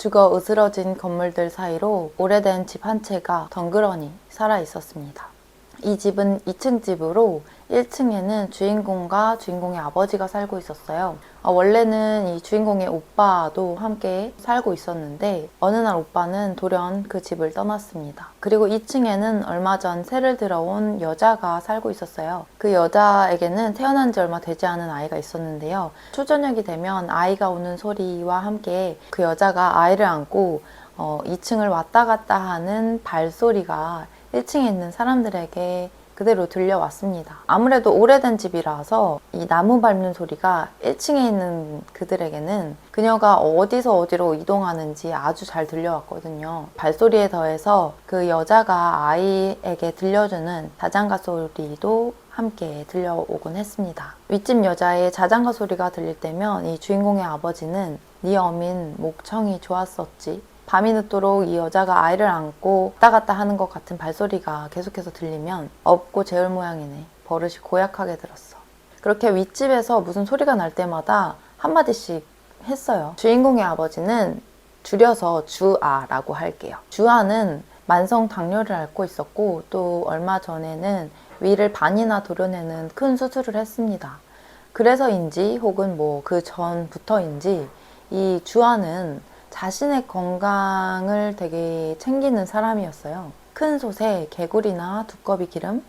죽어 으스러진 건물들 사이로 오래된 집 한 채가 덩그러니 살아 있었습니다. 이 집은 2층 집으로 1층에는 주인공과 주인공의 아버지가 살고 있었어요. 원래는 이 주인공의 오빠도 함께 살고 있었는데 어느 날 오빠는 돌연 그 집을 떠났습니다. 그리고 2층에는 얼마 전 새를 들어온 여자가 살고 있었어요. 그 여자에게는 태어난 지 얼마 되지 않은 아이가 있었는데요. 초저녁이 되면 아이가 우는 소리와 함께 그 여자가 아이를 안고 2층을 왔다 갔다 하는 발소리가 1층에 있는 사람들에게 그대로 들려왔습니다. 아무래도 오래된 집이라서 이 나무 밟는 소리가 1층에 있는 그들에게는 그녀가 어디서 어디로 이동하는지 아주 잘 들려왔거든요. 발소리에 더해서 그 여자가 아이에게 들려주는 자장가 소리도 함께 들려오곤 했습니다. 윗집 여자의 자장가 소리가 들릴 때면 이 주인공의 아버지는 네 어민 목청이 좋았었지, 밤이 늦도록 이 여자가 아이를 안고 왔다 갔다 하는 것 같은 발소리가 계속해서 들리면 없고 재울 모양이네, 버릇이 고약하게 들었어. 그렇게 윗집에서 무슨 소리가 날 때마다 한마디씩 했어요. 주인공의 아버지는 줄여서 주아라고 할게요. 주아는 만성 당뇨를 앓고 있었고 또 얼마 전에는 위를 반이나 도려내는 큰 수술을 했습니다. 그래서인지 혹은 뭐 그 전부터인지 이 주아는 자신의 건강을 되게 챙기는 사람이었어요. 큰 솥에 개구리나 두꺼비 기름,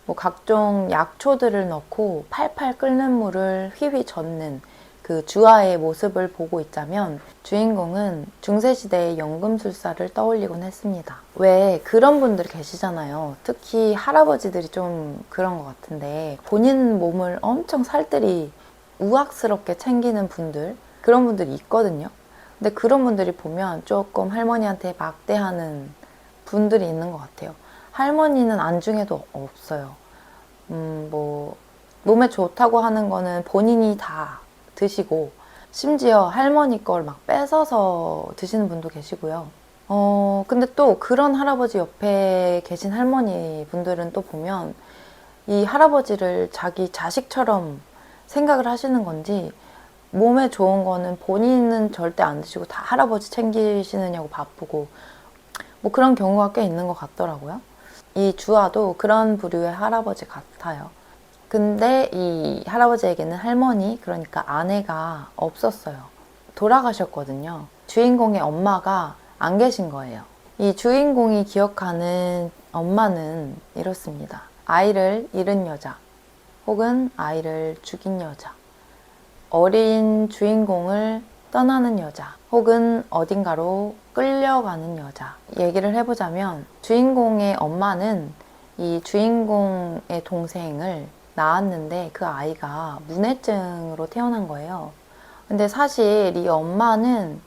뭐 각종 약초들을 넣고 팔팔 끓는 물을 휘휘 젓는 그 주아의 모습을 보고 있자면 주인공은 중세시대의 연금술사를 떠올리곤 했습니다. 왜 그런 분들 계시잖아요. 특히 할아버지들이 좀 그런 것 같은데 본인 몸을 엄청 살뜰히 우악스럽게 챙기는 분들, 그런 분들이 있거든요. 근데 그런 분들이 보면 조금 할머니한테 막대하는 분들이 있는 것 같아요. 할머니는 안중에도 없어요. 뭐 몸에 좋다고 하는 거는 본인이 다 드시고 심지어 할머니 걸 막 뺏어서 드시는 분도 계시고요. 근데 또 그런 할아버지 옆에 계신 할머니 분들은 또 보면 이 할아버지를 자기 자식처럼 생각을 하시는 건지 몸에 좋은 거는 본인은 절대 안 드시고 다 할아버지 챙기시느냐고 바쁘고 뭐 그런 경우가 꽤 있는 것 같더라고요. 이 주아도 그런 부류의 할아버지 같아요. 근데 이 할아버지에게는 할머니, 그러니까 아내가 없었어요. 돌아가셨거든요. 주인공의 엄마가 안 계신 거예요. 이 주인공이 기억하는 엄마는 이렇습니다. 아이를 잃은 여자, 혹은 아이를 죽인 여자, 어린 주인공을 떠나는 여자, 혹은 어딘가로 끌려가는 여자. 얘기를 해보자면 주인공의 엄마는 이 주인공의 동생을 낳았는데 그 아이가 문해증으로 태어난 거예요. 근데 사실 이 엄마는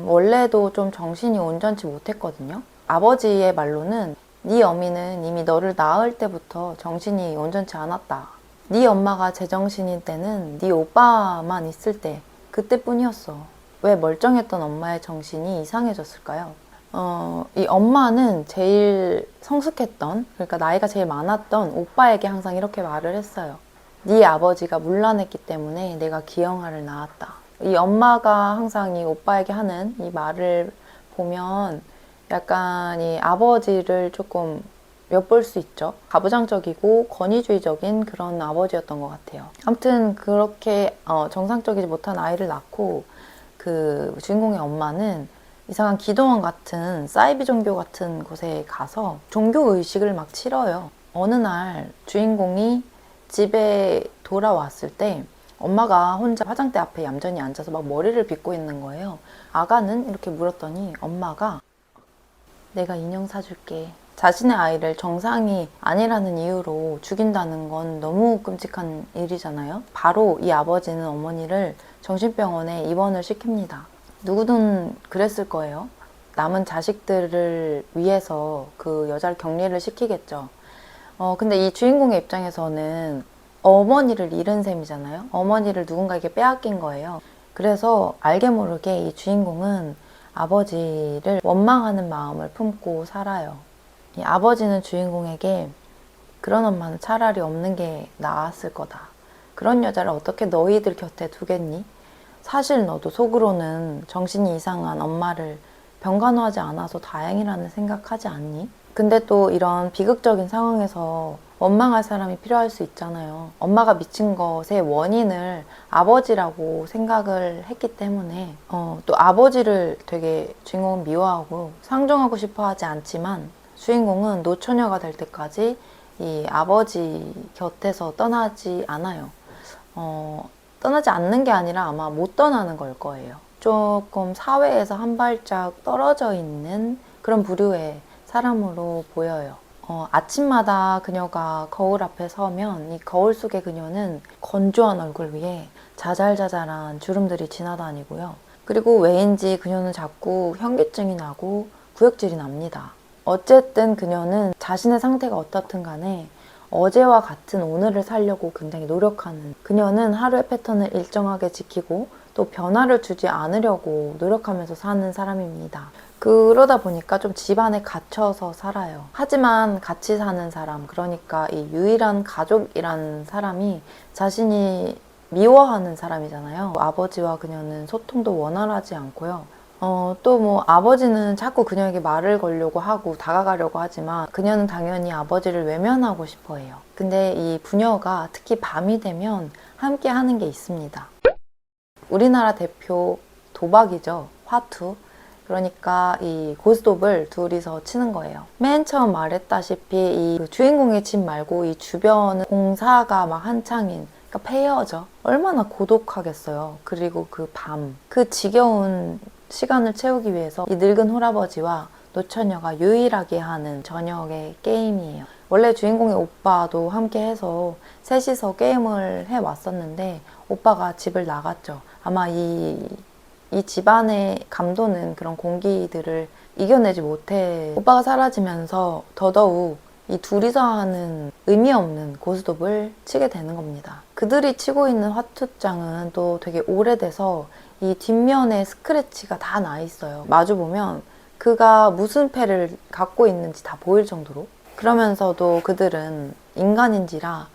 원래도 좀 정신이 온전치 못했거든요. 아버지의 말로는 네 어미는 이미 너를 낳을 때부터 정신이 온전치 않았다. 네 엄마가 제정신일 때는 네 오빠만 있을 때 그때뿐이었어. 왜 멀쩡했던 엄마의 정신이 이상해졌을까요? 이 엄마는 제일 성숙했던, 그러니까 나이가 제일 많았던 오빠에게 항상 이렇게 말을 했어요. 네 아버지가 문란했기 때문에 내가 기영아를 낳았다. 이 엄마가 항상 이 오빠에게 하는 이 말을 보면 약간 이 아버지를 조금 엿볼 수 있죠. 가부장적이고 권위주의적인 그런 아버지였던 것 같아요. 아무튼 그렇게 정상적이지 못한 아이를 낳고 그 주인공의 엄마는 이상한 기도원 같은 사이비 종교 같은 곳에 가서 종교 의식을 막 치러요. 어느 날 주인공이 집에 돌아왔을 때 엄마가 혼자 화장대 앞에 얌전히 앉아서 막 머리를 빗고 있는 거예요. 아가는 이렇게 물었더니 엄마가 내가 인형 사줄게. 자신의 아이를 정상이 아니라는 이유로 죽인다는 건 너무 끔찍한 일이잖아요. 바로 이 아버지는 어머니를 정신병원에 입원을 시킵니다. 누구든 그랬을 거예요. 남은 자식들을 위해서 그 여자를 격리를 시키겠죠. 근데 이 주인공의 입장에서는 어머니를 잃은 셈이잖아요. 어머니를 누군가에게 빼앗긴 거예요. 그래서 알게 모르게 이 주인공은 아버지를 원망하는 마음을 품고 살아요. 이 아버지는 주인공에게 그런 엄마는 차라리 없는 게 나았을 거다. 그런 여자를 어떻게 너희들 곁에 두겠니? 사실 너도 속으로는 정신이 이상한 엄마를 병간호하지 않아서 다행이라는 생각하지 않니? 근데 또 이런 비극적인 상황에서 원망할 사람이 필요할 수 있잖아요. 엄마가 미친 것의 원인을 아버지라고 생각을 했기 때문에 또 아버지를 되게 주인공은 미워하고 상종하고 싶어 하지 않지만 주인공은 노처녀가 될 때까지 이 아버지 곁에서 떠나지 않아요. 떠나지 않는 게 아니라 아마 못 떠나는 걸 거예요. 조금 사회에서 한 발짝 떨어져 있는 그런 부류의 사람으로 보여요. 아침마다 그녀가 거울 앞에 서면 이 거울 속의 그녀는 건조한 얼굴 위에 자잘자잘한 주름들이 지나다니고요. 그리고 왜인지 그녀는 자꾸 현기증이 나고 구역질이 납니다. 어쨌든 그녀는 자신의 상태가 어떻든 간에 어제와 같은 오늘을 살려고 굉장히 노력하는, 그녀는 하루의 패턴을 일정하게 지키고 또 변화를 주지 않으려고 노력하면서 사는 사람입니다. 그러다 보니까 좀 집안에 갇혀서 살아요. 하지만 같이 사는 사람, 그러니까 이 유일한 가족이라는 사람이 자신이 미워하는 사람이잖아요. 아버지와 그녀는 소통도 원활하지 않고요. 또 뭐 아버지는 자꾸 그녀에게 말을 걸려고 하고 다가가려고 하지만 그녀는 당연히 아버지를 외면하고 싶어 해요. 근데 이 부녀가 특히 밤이 되면 함께 하는 게 있습니다. 우리나라 대표 도박이죠. 화투. 그러니까 이 고스톱을 둘이서 치는 거예요. 맨 처음 말했다시피 이 주인공의 집 말고 이 주변은 공사가 막 한창인, 그러니까 폐허죠. 얼마나 고독하겠어요. 그리고 그 밤, 그 지겨운 시간을 채우기 위해서 이 늙은 홀아버지와 노처녀가 유일하게 하는 저녁의 게임이에요. 원래 주인공의 오빠도 함께 해서 셋이서 게임을 해왔었는데 오빠가 집을 나갔죠. 아마 이 집안의 감도는 그런 공기들을 이겨내지 못해 오빠가 사라지면서 더더욱 이 둘이서 하는 의미 없는 고스톱을 치게 되는 겁니다. 그들이 치고 있는 화투장은 또 되게 오래돼서 이 뒷면에 스크래치가 다 나 있어요. 마주보면 그가 무슨 패를 갖고 있는지 다 보일 정도로. 그러면서도 그들은 인간인지라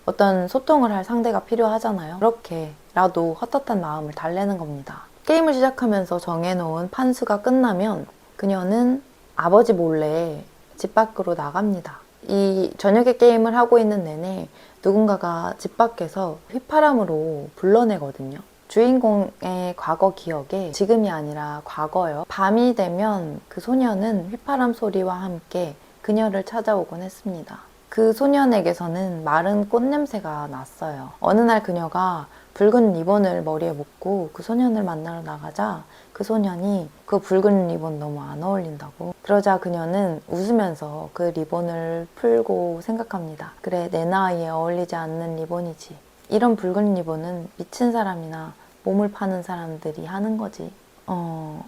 어떤 소통을 할 상대가 필요하잖아요. 그렇게라도 헛헛한 마음을 달래는 겁니다. 게임을 시작하면서 정해놓은 판수가 끝나면 그녀는 아버지 몰래 집 밖으로 나갑니다. 이 저녁에 게임을 하고 있는 내내 누군가가 집 밖에서 휘파람으로 불러내거든요. 주인공의 과거 기억에 지금이 아니라 과거요. 밤이 되면 그 소녀는 휘파람 소리와 함께 그녀를 찾아오곤 했습니다. 그 소년에게서는 마른 꽃 냄새가 났어요. 어느 날 그녀가 붉은 리본을 머리에 묶고 그 소년을 만나러 나가자 그 소년이 그 붉은 리본 너무 안 어울린다고. 그러자 그녀는 웃으면서 그 리본을 풀고 생각합니다. 그래, 내 나이에 어울리지 않는 리본이지. 이런 붉은 리본은 미친 사람이나 몸을 파는 사람들이 하는 거지.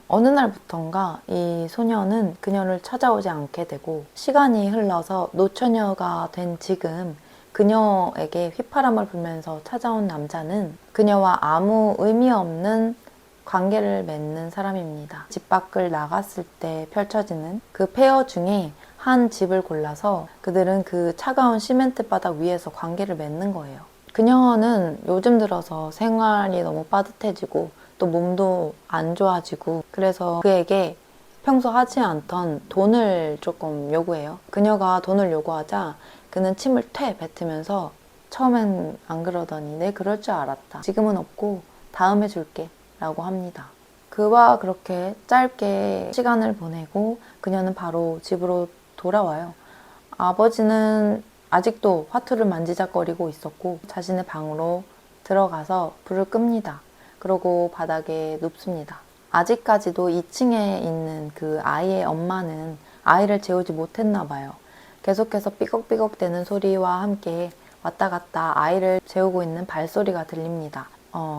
어느 날부턴가 이 소녀는 그녀를 찾아오지 않게 되고 시간이 흘러서 노처녀가 된 지금 그녀에게 휘파람을 불면서 찾아온 남자는 그녀와 아무 의미 없는 관계를 맺는 사람입니다. 집 밖을 나갔을 때 펼쳐지는 그 폐허 중에 한 집을 골라서 그들은 그 차가운 시멘트 바닥 위에서 관계를 맺는 거예요. 그녀는 요즘 들어서 생활이 너무 빠듯해지고 또 몸도 안 좋아지고 그래서 그에게 평소 하지 않던 돈을 조금 요구해요. 그녀가 돈을 요구하자 그는 침을 퇴 뱉으면서 처음엔 안 그러더니 네 그럴 줄 알았다. 지금은 없고 다음에 줄게 라고 합니다. 그와 그렇게 짧게 시간을 보내고 그녀는 바로 집으로 돌아와요. 아버지는 아직도 화투를 만지작거리고 있었고 자신의 방으로 들어가서 불을 끕니다. 그러고 바닥에 눕습니다. 아직까지도 2층에 있는 그 아이의 엄마는 아이를 재우지 못했나 봐요. 계속해서 삐걱삐걱대는 소리와 함께 왔다 갔다 아이를 재우고 있는 발소리가 들립니다.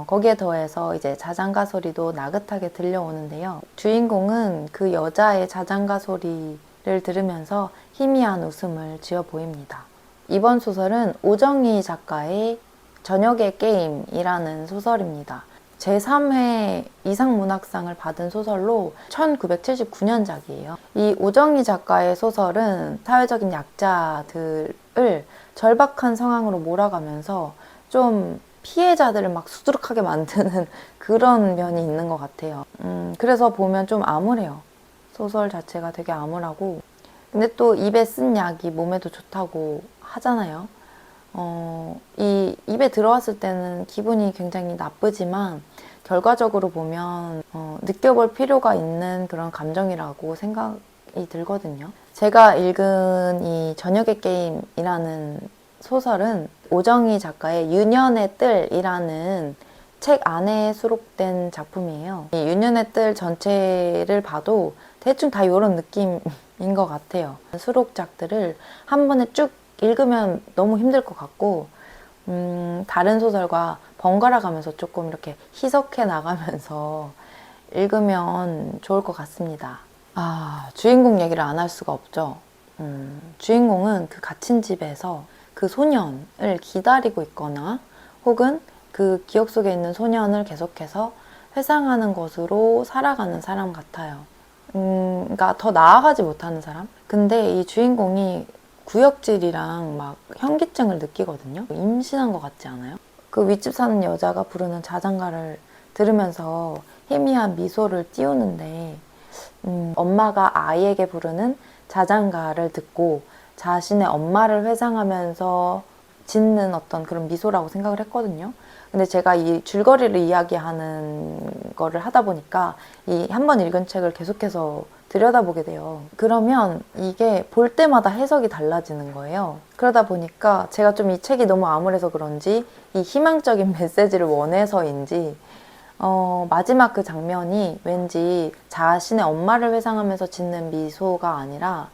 거기에 더해서 이제 자장가 소리도 나긋하게 들려오는데요. 주인공은 그 여자의 자장가 소리를 들으면서 희미한 웃음을 지어 보입니다. 이번 소설은 오정희 작가의 저녁의 게임이라는 소설입니다. 제3회 이상문학상을 받은 소설로 1979년작이에요. 이 오정희 작가의 소설은 사회적인 약자들을 절박한 상황으로 몰아가면서 좀 피해자들을 막 수두룩하게 만드는 그런 면이 있는 것 같아요. 그래서 보면 좀 암울해요. 소설 자체가 되게 암울하고. 근데 또 입에 쓴 약이 몸에도 좋다고 하잖아요. 이 입에 들어왔을 때는 기분이 굉장히 나쁘지만 결과적으로 보면 느껴볼 필요가 있는 그런 감정이라고 생각이 들거든요. 제가 읽은 이 저녁의 게임이라는 소설은 오정희 작가의 유년의 뜰이라는 책 안에 수록된 작품이에요. 이 유년의 뜰 전체를 봐도 대충 다 이런 느낌인 것 같아요. 수록작들을 한 번에 쭉 읽으면 너무 힘들 것 같고 다른 소설과 번갈아 가면서 조금 이렇게 희석해 나가면서 읽으면 좋을 것 같습니다. 주인공 얘기를 안 할 수가 없죠. 주인공은 그 갇힌 집에서 그 소년을 기다리고 있거나 혹은 그 기억 속에 있는 소년을 계속해서 회상하는 것으로 살아가는 사람 같아요. 그러니까 더 나아가지 못하는 사람? 근데 이 주인공이 구역질이랑 막 현기증을 느끼거든요. 임신한 것 같지 않아요? 그 윗집 사는 여자가 부르는 자장가를 들으면서 희미한 미소를 띄우는데 엄마가 아이에게 부르는 자장가를 듣고 자신의 엄마를 회상하면서 짓는 어떤 그런 미소라고 생각을 했거든요. 근데 제가 이 줄거리를 이야기하는 거를 하다 보니까 이 한 번 읽은 책을 계속해서 들여다보게 돼요. 그러면 이게 볼 때마다 해석이 달라지는 거예요. 그러다 보니까 제가 좀 이 책이 너무 암울해서 그런지 이 희망적인 메시지를 원해서인지 마지막 그 장면이 왠지 자신의 엄마를 회상하면서 짓는 미소가 아니라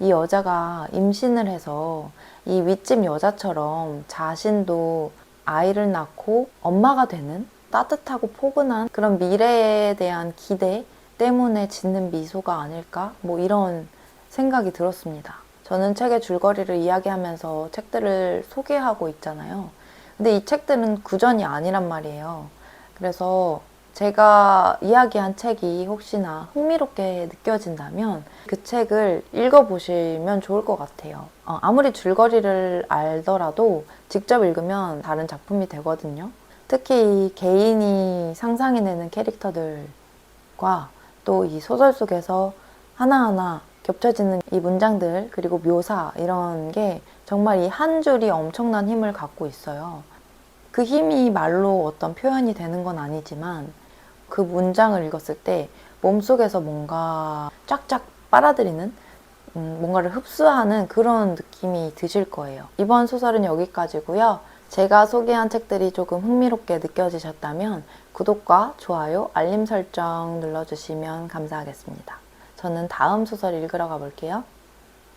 이 여자가 임신을 해서 이 윗집 여자처럼 자신도 아이를 낳고 엄마가 되는 따뜻하고 포근한 그런 미래에 대한 기대 때문에 짓는 미소가 아닐까? 뭐 이런 생각이 들었습니다. 저는 책의 줄거리를 이야기하면서 책들을 소개하고 있잖아요. 근데 이 책들은 구전이 아니란 말이에요. 그래서 제가 이야기한 책이 혹시나 흥미롭게 느껴진다면 그 책을 읽어보시면 좋을 것 같아요. 아무리 줄거리를 알더라도 직접 읽으면 다른 작품이 되거든요. 특히 이 개인이 상상해내는 캐릭터들과 또 이 소설 속에서 하나하나 겹쳐지는 이 문장들 그리고 묘사 이런 게 정말 이 한 줄이 엄청난 힘을 갖고 있어요. 그 힘이 말로 어떤 표현이 되는 건 아니지만 그 문장을 읽었을 때 몸속에서 뭔가 쫙쫙 빨아들이는 뭔가를 흡수하는 그런 느낌이 드실 거예요. 이번 소설은 여기까지고요. 제가 소개한 책들이 조금 흥미롭게 느껴지셨다면 구독과 좋아요, 알림 설정 눌러주시면 감사하겠습니다. 저는 다음 소설 읽으러 가볼게요.